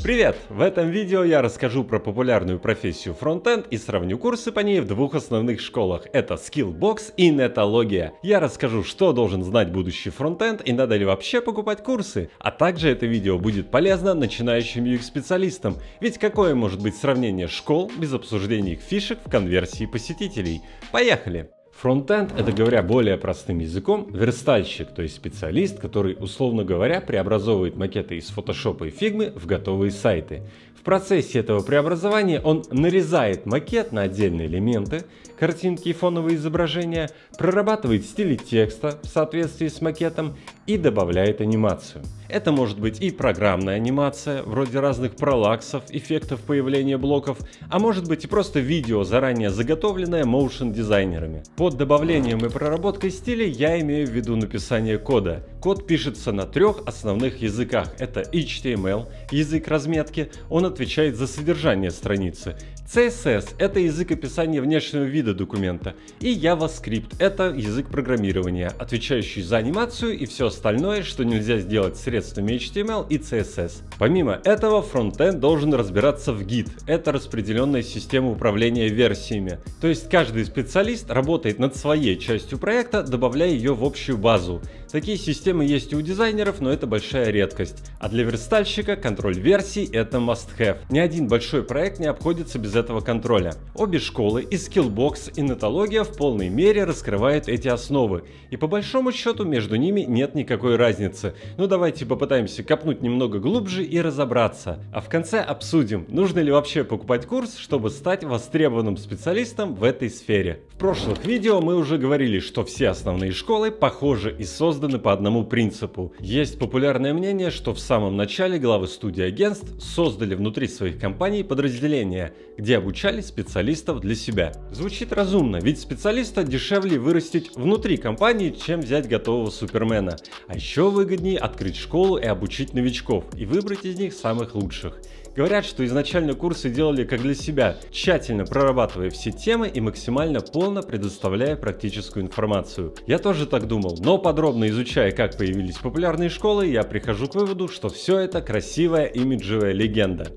Привет! В этом видео я расскажу про популярную профессию фронтенд и сравню курсы по ней в двух основных школах. Это Skillbox и Netologia. Я расскажу, что должен знать будущий фронтенд и надо ли вообще покупать курсы. А также это видео будет полезно начинающим UX-специалистам. Ведь какое может быть сравнение школ без обсуждения их фишек в конверсии посетителей? Поехали! Фронтенд — это, говоря более простым языком, верстальщик, то есть специалист, который, условно говоря, преобразовывает макеты из Photoshop и Figma в готовые сайты. В процессе этого преобразования он нарезает макет на отдельные элементы, картинки и фоновые изображения, прорабатывает стили текста в соответствии с макетом и добавляет анимацию. Это может быть и программная анимация, вроде разных параллаксов, эффектов появления блоков, а может быть и просто видео, заранее заготовленное моушн-дизайнерами. Под добавлением и проработкой стилей я имею в виду написание кода. Код пишется на трех основных языках. Это HTML, язык разметки, он отвечает за содержание страницы. CSS – это язык описания внешнего вида документа. И JavaScript – это язык программирования, отвечающий за анимацию и все остальное, что нельзя сделать средствами HTML и CSS. Помимо этого, фронтенд должен разбираться в Git. Это распределенная система управления версиями. То есть каждый специалист работает над своей частью проекта, добавляя ее в общую базу. Такие системы есть и у дизайнеров, но это большая редкость. А для верстальщика контроль версий – это must-have. Ни один большой проект не обходится без этого контроля. Обе школы, и Skillbox, и Netologia, в полной мере раскрывают эти основы. И по большому счету между ними нет никакой разницы. Но давайте попытаемся копнуть немного глубже и разобраться. А в конце обсудим, нужно ли вообще покупать курс, чтобы стать востребованным специалистом в этой сфере. В прошлых видео мы уже говорили, что все основные школы похожи и созданы по одному принципу. Есть популярное мнение, что в самом начале главы студий и агентств создали внутри своих компаний подразделения, где обучали специалистов для себя. Звучит разумно, ведь специалиста дешевле вырастить внутри компании, чем взять готового супермена. А еще выгоднее открыть школу и обучить новичков, и выбрать из них самых лучших. Говорят, что изначально курсы делали как для себя, тщательно прорабатывая все темы и максимально полно предоставляя практическую информацию. Я тоже так думал, но подробно изучая, как появились популярные школы, я прихожу к выводу, что все это красивая имиджевая легенда.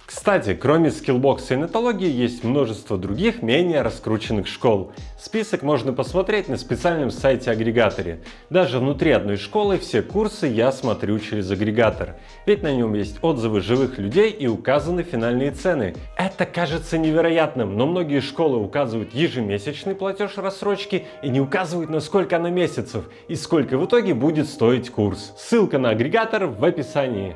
Кстати, кроме Skillbox и Netologia есть множество других, менее раскрученных школ. Список можно посмотреть на специальном сайте-агрегаторе. Даже внутри одной школы все курсы я смотрю через агрегатор. Ведь на нем есть отзывы живых людей и указаны финальные цены. Это кажется невероятным, но многие школы указывают ежемесячный платеж рассрочки и не указывают, на сколько на месяцев и сколько в итоге будет стоить курс. Ссылка на агрегатор в описании.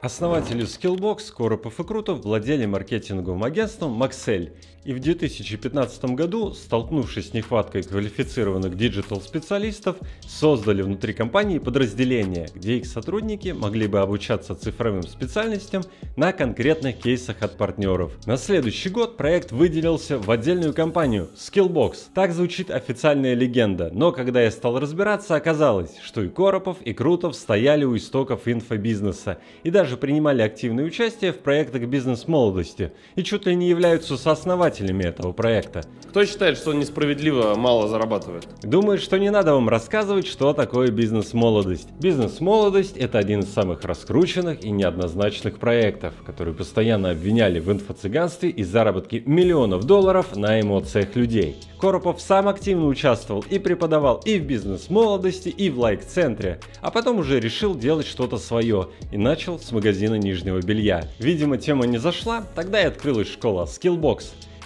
Основатели Skillbox, Коропов и Крутов, владели маркетинговым агентством Maxell. И в 2015 году, столкнувшись с нехваткой квалифицированных диджитал-специалистов, создали внутри компании подразделения, где их сотрудники могли бы обучаться цифровым специальностям на конкретных кейсах от партнеров. На следующий год проект выделился в отдельную компанию Skillbox. Так звучит официальная легенда, но когда я стал разбираться, оказалось, что и Коропов, и Крутов стояли у истоков инфобизнеса и даже принимали активное участие в проектах бизнес-молодости и чуть ли не являются сооснователями этого проекта. Кто считает, что он несправедливо мало зарабатывает? Думаю, что не надо вам рассказывать, что такое бизнес-молодость. Бизнес-молодость — это один из самых раскрученных и неоднозначных проектов, которые постоянно обвиняли в инфо-цыганстве и заработке миллионов долларов на эмоциях людей. Коропов сам активно участвовал и преподавал и в бизнес-молодости, и в лайк-центре, а потом уже решил делать что-то свое и начал с магазина нижнего белья. Видимо, тема не зашла, тогда и открылась школа Skillbox.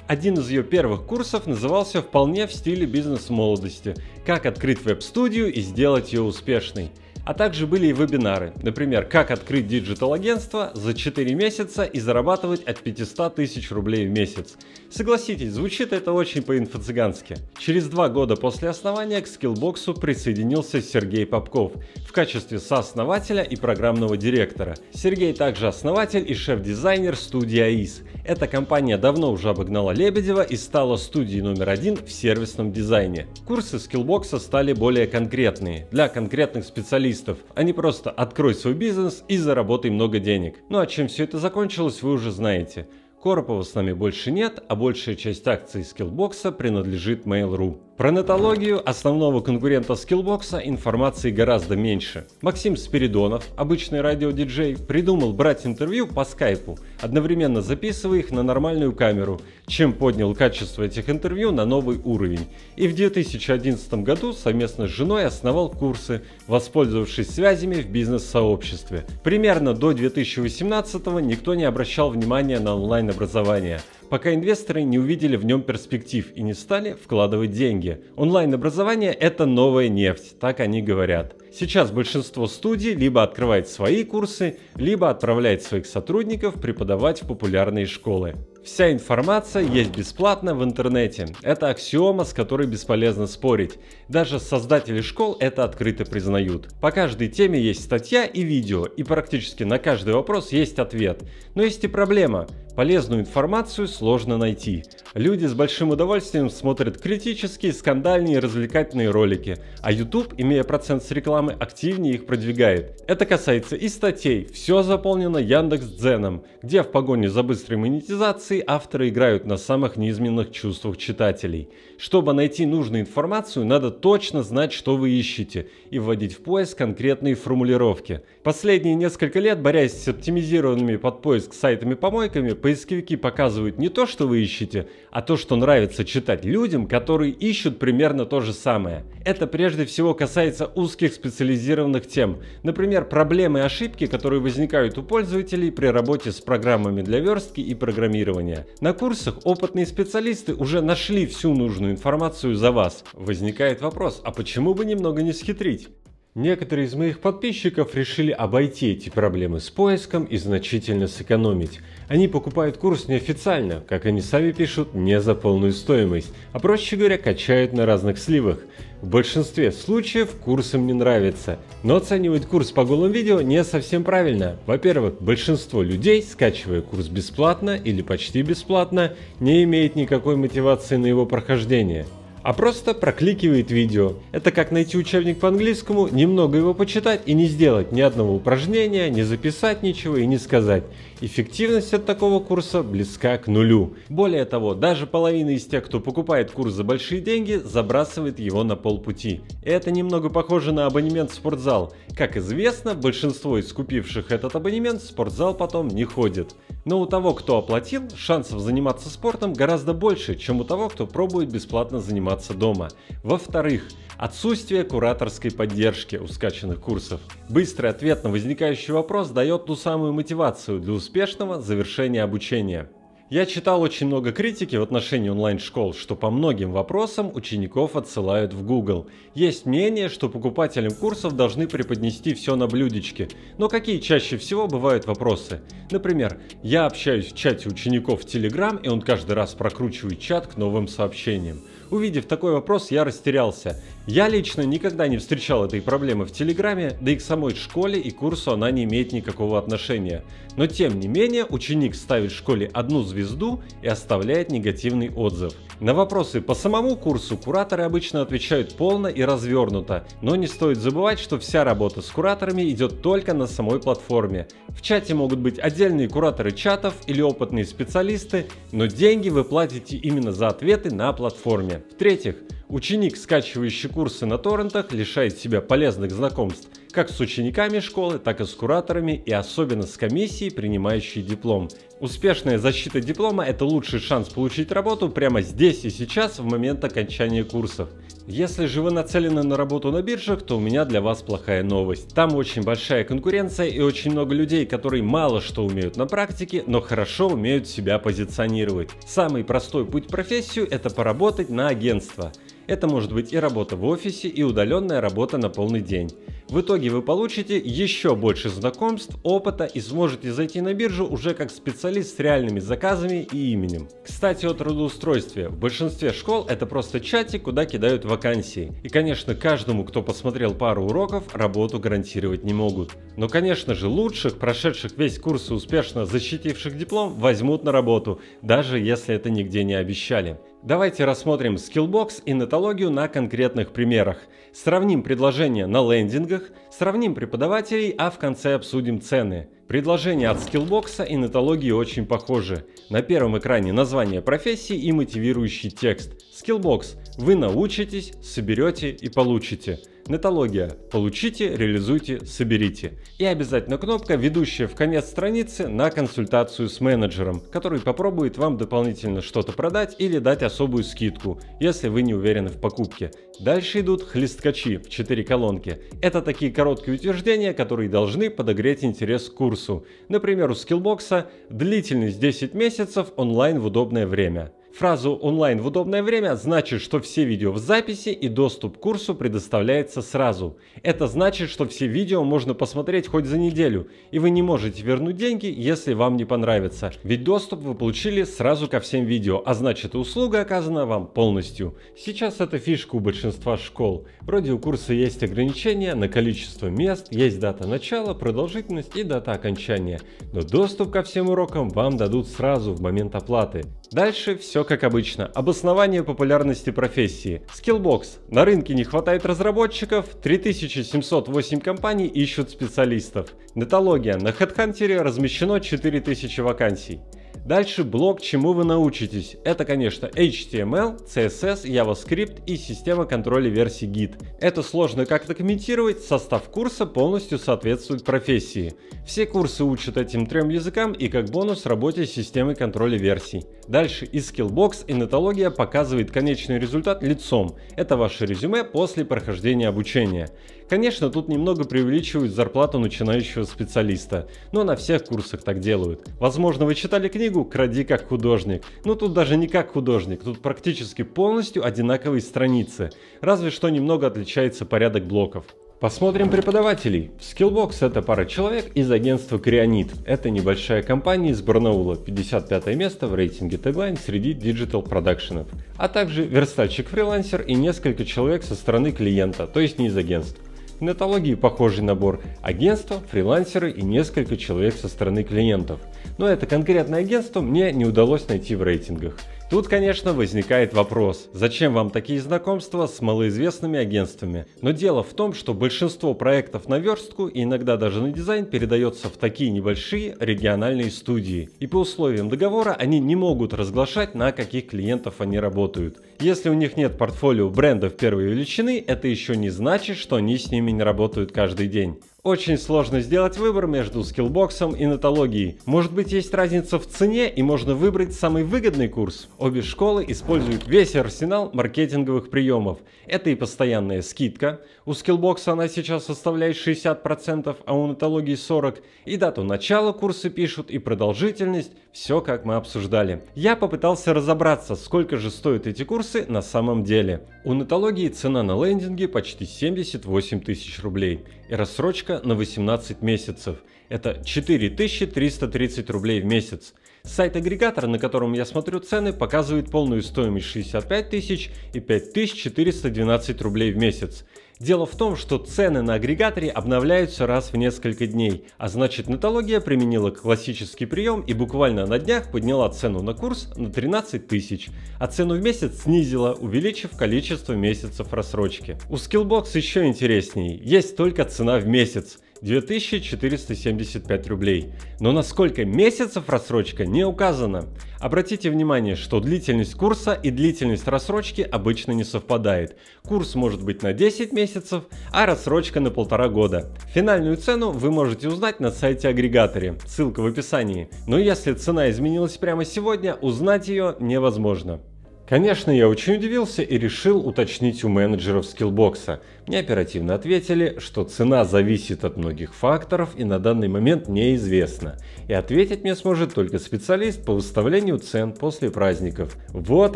Один из ее первых курсов назывался вполне в стиле бизнес-молодости «Как открыть веб-студию и сделать ее успешной». А также были и вебинары, например, «Как открыть диджитал-агентство за 4 месяца и зарабатывать от 500 тысяч рублей в месяц». Согласитесь, звучит это очень по-инфо-цыгански. Через 2 года после основания к Skillbox присоединился Сергей Попков в качестве сооснователя и программного директора. Сергей также основатель и шеф-дизайнер студии АИС. Эта компания давно уже обогнала Лебедева и стала студией номер 1 в сервисном дизайне. Курсы Skillbox стали более конкретные, для конкретных специалистов, а не просто «открой свой бизнес и заработай много денег». Ну а чем все это закончилось, вы уже знаете. Коропова с нами больше нет, а большая часть акций Skillbox принадлежит Mail.ru. Про нетологию, основного конкурента Skillbox, информации гораздо меньше. Максим Спиридонов, обычный радиодиджей, придумал брать интервью по скайпу, одновременно записывая их на нормальную камеру, чем поднял качество этих интервью на новый уровень. И в 2011 году совместно с женой основал курсы, воспользовавшись связями в бизнес-сообществе. Примерно до 2018 никто не обращал внимания на онлайн-образование, пока инвесторы не увидели в нем перспектив и не стали вкладывать деньги. Онлайн-образование – это новая нефть, так они говорят. Сейчас большинство студий либо открывает свои курсы, либо отправляет своих сотрудников преподавать в популярные школы. Вся информация есть бесплатно в интернете. Это аксиома, с которой бесполезно спорить. Даже создатели школ это открыто признают. По каждой теме есть статья и видео, и практически на каждый вопрос есть ответ. Но есть и проблема. Полезную информацию сложно найти. Люди с большим удовольствием смотрят критические, скандальные и развлекательные ролики, а YouTube, имея процент с рекламы, активнее их продвигает. Это касается и статей. Все заполнено Яндекс.Дзеном, где в погоне за быстрой монетизацией авторы играют на самых низменных чувствах читателей. Чтобы найти нужную информацию, надо точно знать, что вы ищете, и вводить в поиск конкретные формулировки. Последние несколько лет, борясь с оптимизированными под поиск сайтами-помойками, поисковики показывают не то, что вы ищете, а то, что нравится читать людям, которые ищут примерно то же самое. Это прежде всего касается узких специализированных тем, например, проблемы и ошибки, которые возникают у пользователей при работе с программами для верстки и программирования. На курсах опытные специалисты уже нашли всю нужную информацию за вас. Возникает вопрос, а почему бы немного не схитрить? Некоторые из моих подписчиков решили обойти эти проблемы с поиском и значительно сэкономить. Они покупают курс неофициально, как они сами пишут, не за полную стоимость, а проще говоря, качают на разных сливах. В большинстве случаев курс им не нравится, но оценивать курс по голым видео не совсем правильно. Во-первых, большинство людей, скачивая курс бесплатно или почти бесплатно, не имеет никакой мотивации на его прохождение, а просто прокликивает видео. Это как найти учебник по английскому, немного его почитать и не сделать ни одного упражнения, не записать ничего и не сказать. Эффективность от такого курса близка к нулю. Более того, даже половина из тех, кто покупает курс за большие деньги, забрасывает его на полпути. Это немного похоже на абонемент в спортзал. Как известно, большинство из купивших этот абонемент в спортзал потом не ходит. Но у того, кто оплатил, шансов заниматься спортом гораздо больше, чем у того, кто пробует бесплатно заниматься дома. Во-вторых, отсутствие кураторской поддержки у скачанных курсов. Быстрый ответ на возникающий вопрос дает ту самую мотивацию для успешного завершения обучения. Я читал очень много критики в отношении онлайн-школ, что по многим вопросам учеников отсылают в Google. Есть мнение, что покупателям курсов должны преподнести все на блюдечке. Но какие чаще всего бывают вопросы? Например, я общаюсь в чате учеников в Telegram, и он каждый раз прокручивает чат к новым сообщениям. Увидев такой вопрос, я растерялся. Я лично никогда не встречал этой проблемы в Телеграме, да и к самой школе и курсу она не имеет никакого отношения. Но тем не менее, ученик ставит в школе одну звезду и оставляет негативный отзыв. На вопросы по самому курсу кураторы обычно отвечают полно и развернуто, но не стоит забывать, что вся работа с кураторами идет только на самой платформе. В чате могут быть отдельные кураторы чатов или опытные специалисты, но деньги вы платите именно за ответы на платформе. В-третьих, ученик, скачивающий курсы на торрентах, лишает себя полезных знакомств как с учениками школы, так и с кураторами и особенно с комиссией, принимающей диплом. Успешная защита диплома – это лучший шанс получить работу прямо здесь и сейчас в момент окончания курсов. Если же вы нацелены на работу на биржах, то у меня для вас плохая новость. Там очень большая конкуренция и очень много людей, которые мало что умеют на практике, но хорошо умеют себя позиционировать. Самый простой путь в профессию – это поработать на агентство. Это может быть и работа в офисе, и удаленная работа на полный день. В итоге вы получите еще больше знакомств, опыта и сможете зайти на биржу уже как специалист с реальными заказами и именем. Кстати, о трудоустройстве. В большинстве школ это просто чатик, куда кидают вакансии. И, конечно, каждому, кто посмотрел пару уроков, работу гарантировать не могут. Но, конечно же, лучших, прошедших весь курс и успешно защитивших диплом, возьмут на работу, даже если это нигде не обещали. Давайте рассмотрим Skillbox и нетологию на конкретных примерах. Сравним предложения на лендингах, сравним преподавателей, а в конце обсудим цены. Предложения от Skillbox и нетологии очень похожи. На первом экране название профессии и мотивирующий текст. Skillbox – вы научитесь, соберете и получите. Нетология – получите, реализуйте, соберите. И обязательно кнопка, ведущая в конец страницы на консультацию с менеджером, который попробует вам дополнительно что-то продать или дать особую скидку, если вы не уверены в покупке. Дальше идут хлесткачи в 4 колонки. Это такие короткие утверждения, которые должны подогреть интерес к курсу. Например, у Skillbox длительность 10 месяцев онлайн в удобное время. Фразу «онлайн в удобное время» значит, что все видео в записи и доступ к курсу предоставляется сразу. Это значит, что все видео можно посмотреть хоть за неделю, и вы не можете вернуть деньги, если вам не понравится. Ведь доступ вы получили сразу ко всем видео, а значит, услуга оказана вам полностью. Сейчас это фишка у большинства школ. Вроде у курса есть ограничения на количество мест, есть дата начала, продолжительность и дата окончания. Но доступ ко всем урокам вам дадут сразу в момент оплаты. Дальше все как обычно. Обоснование популярности профессии. Skillbox. На рынке не хватает разработчиков, 3708 компаний ищут специалистов. Нетология. На HeadHunter размещено 4000 вакансий. Дальше блок «Чему вы научитесь». Это, конечно, HTML, CSS, JavaScript и система контроля версий Git. Это сложно как-то комментировать, состав курса полностью соответствует профессии. Все курсы учат этим 3 языкам и как бонус работе с системой контроля версий. Дальше и Skillbox, и нетология показывает конечный результат лицом. Это ваше резюме после прохождения обучения. Конечно, тут немного преувеличивают зарплату начинающего специалиста, но на всех курсах так делают. Возможно, вы читали книгу «Кради как художник», но тут даже не как художник, тут практически полностью одинаковые страницы, разве что немного отличается порядок блоков. Посмотрим преподавателей. Skillbox — это пара человек из агентства Creonit. Это небольшая компания из Барнаула, 55 место в рейтинге Tagline среди диджитал продакшенов. А также верстальщик-фрилансер и несколько человек со стороны клиента, то есть не из агентств. В нетологии похожий набор: агентства, фрилансеры и несколько человек со стороны клиентов. Но это конкретное агентство мне не удалось найти в рейтингах. Тут, конечно, возникает вопрос, зачем вам такие знакомства с малоизвестными агентствами? Но дело в том, что большинство проектов на верстку и иногда даже на дизайн передается в такие небольшие региональные студии. И по условиям договора они не могут разглашать, на каких клиентов они работают. Если у них нет портфолио брендов первой величины, это еще не значит, что они с ними не работают каждый день. Очень сложно сделать выбор между Skillbox и нетологией. Может быть, есть разница в цене и можно выбрать самый выгодный курс? Обе школы используют весь арсенал маркетинговых приемов. Это и постоянная скидка. У Skillbox она сейчас составляет 60%, а у нетологии 40%. И дату начала курса пишут, и продолжительность. Все как мы обсуждали. Я попытался разобраться, сколько же стоят эти курсы на самом деле. У нетологии цена на лендинге почти 78 тысяч рублей. И рассрочка на 18 месяцев. Это 4330 рублей в месяц. Сайт-агрегатор, на котором я смотрю цены, показывает полную стоимость 65 тысяч и 5412 рублей в месяц. Дело в том, что цены на агрегаторе обновляются раз в несколько дней, а значит, нетология применила классический прием и буквально на днях подняла цену на курс на 13 тысяч, а цену в месяц снизила, увеличив количество месяцев рассрочки. У Skillbox еще интереснее, есть только цена в месяц. 2475 рублей. Но на сколько месяцев рассрочка не указано. Обратите внимание, что длительность курса и длительность рассрочки обычно не совпадает. Курс может быть на 10 месяцев, а рассрочка на 1,5 года. Финальную цену вы можете узнать на сайте-агрегаторе, ссылка в описании. Но если цена изменилась прямо сегодня, узнать ее невозможно. Конечно, я очень удивился и решил уточнить у менеджеров Skillbox. Мне оперативно ответили, что цена зависит от многих факторов и на данный момент неизвестна. И ответить мне сможет только специалист по выставлению цен после праздников. Вот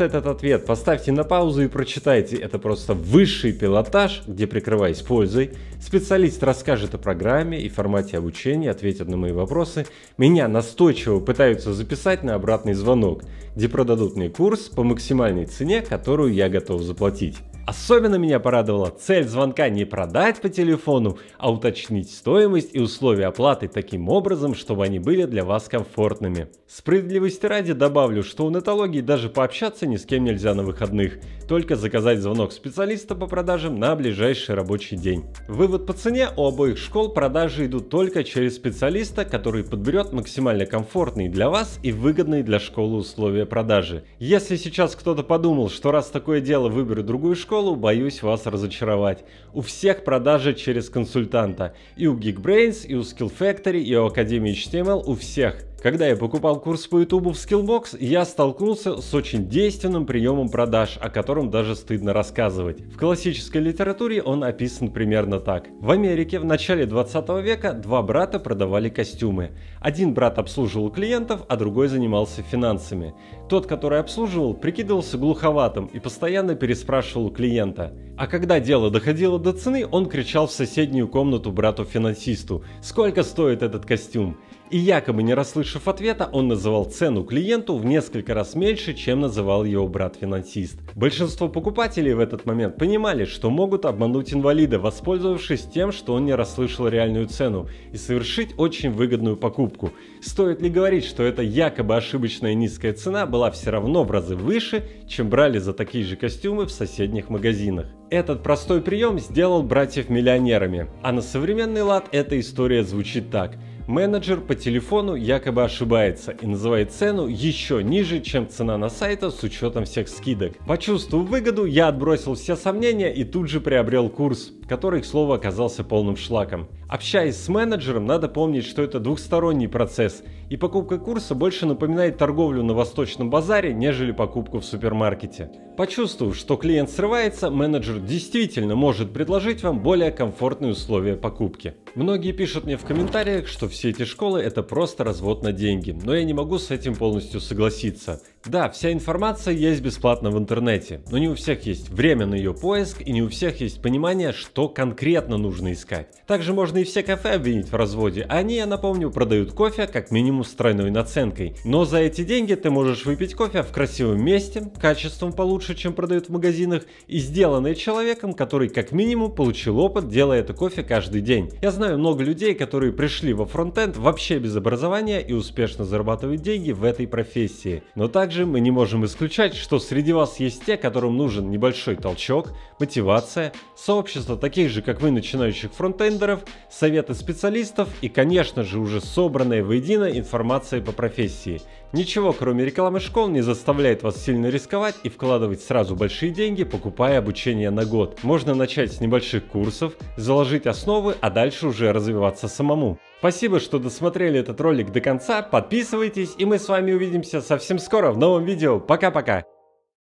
этот ответ. Поставьте на паузу и прочитайте. Это просто высший пилотаж, где, прикрываясь пользой, специалист расскажет о программе и формате обучения, ответит на мои вопросы. Меня настойчиво пытаются записать на обратный звонок, где продадут мне курс по максимальной цене, которую я готов заплатить. Особенно меня порадовала цель звонка не продать по телефону, а уточнить стоимость и условия оплаты таким образом, чтобы они были для вас комфортными. Справедливости ради добавлю, что у нетологии даже пообщаться ни с кем нельзя на выходных, только заказать звонок специалиста по продажам на ближайший рабочий день. Вывод по цене: у обоих школ продажи идут только через специалиста, который подберет максимально комфортные для вас и выгодные для школы условия продажи. Если сейчас кто-то подумал, что раз такое дело выберу другую школу, боюсь вас разочаровать. У всех продажи через консультанта. И у Geekbrains, и у Skill Factory, и у Академии HTML, у всех. Когда я покупал курс по YouTube в Skillbox, я столкнулся с очень действенным приемом продаж, о котором даже стыдно рассказывать. В классической литературе он описан примерно так. В Америке в начале 20 века два брата продавали костюмы. Один брат обслуживал клиентов, а другой занимался финансами. Тот, который обслуживал, прикидывался глуховатым и постоянно переспрашивал клиента. А когда дело доходило до цены, он кричал в соседнюю комнату брату-финансисту: «Сколько стоит этот костюм?» И якобы не расслышав ответа, он называл цену клиенту в несколько раз меньше, чем называл его брат-финансист. Большинство покупателей в этот момент понимали, что могут обмануть инвалида, воспользовавшись тем, что он не расслышал реальную цену, и совершить очень выгодную покупку. Стоит ли говорить, что эта якобы ошибочная низкая цена была все равно в разы выше, чем брали за такие же костюмы в соседних магазинах? Этот простой прием сделал братьев миллионерами, а на современный лад эта история звучит так. Менеджер по телефону якобы ошибается и называет цену еще ниже, чем цена на сайте с учетом всех скидок. Почувствовав выгоду, я отбросил все сомнения и тут же приобрел курс, который, к слову, оказался полным шлаком. Общаясь с менеджером, надо помнить, что это двухсторонний процесс, и покупка курса больше напоминает торговлю на восточном базаре, нежели покупку в супермаркете. Почувствовав, что клиент срывается, менеджер действительно может предложить вам более комфортные условия покупки. Многие пишут мне в комментариях, что все эти школы — это просто развод на деньги, но я не могу с этим полностью согласиться. Да, вся информация есть бесплатно в интернете, но не у всех есть время на ее поиск и не у всех есть понимание, что конкретно нужно искать. Также можно и все кафе обвинить в разводе, а они, я напомню, продают кофе как минимум с тройной наценкой. Но за эти деньги ты можешь выпить кофе в красивом месте, качеством получше, чем продают в магазинах, и сделанное человеком, который как минимум получил опыт, делая это кофе каждый день. Я знаю много людей, которые пришли во фронтенд вообще без образования и успешно зарабатывают деньги в этой профессии. Но также мы не можем исключать, что среди вас есть те, которым нужен небольшой толчок, мотивация, сообщество таких же, как вы, начинающих фронтендеров, советы специалистов и, конечно же, уже собранная воедино информация по профессии. Ничего, кроме рекламы школ, не заставляет вас сильно рисковать и вкладывать сразу большие деньги, покупая обучение на год. Можно начать с небольших курсов, заложить основы, а дальше уже развиваться самому. Спасибо, что досмотрели этот ролик до конца, подписывайтесь, и мы с вами увидимся совсем скоро в новом видео. Пока-пока!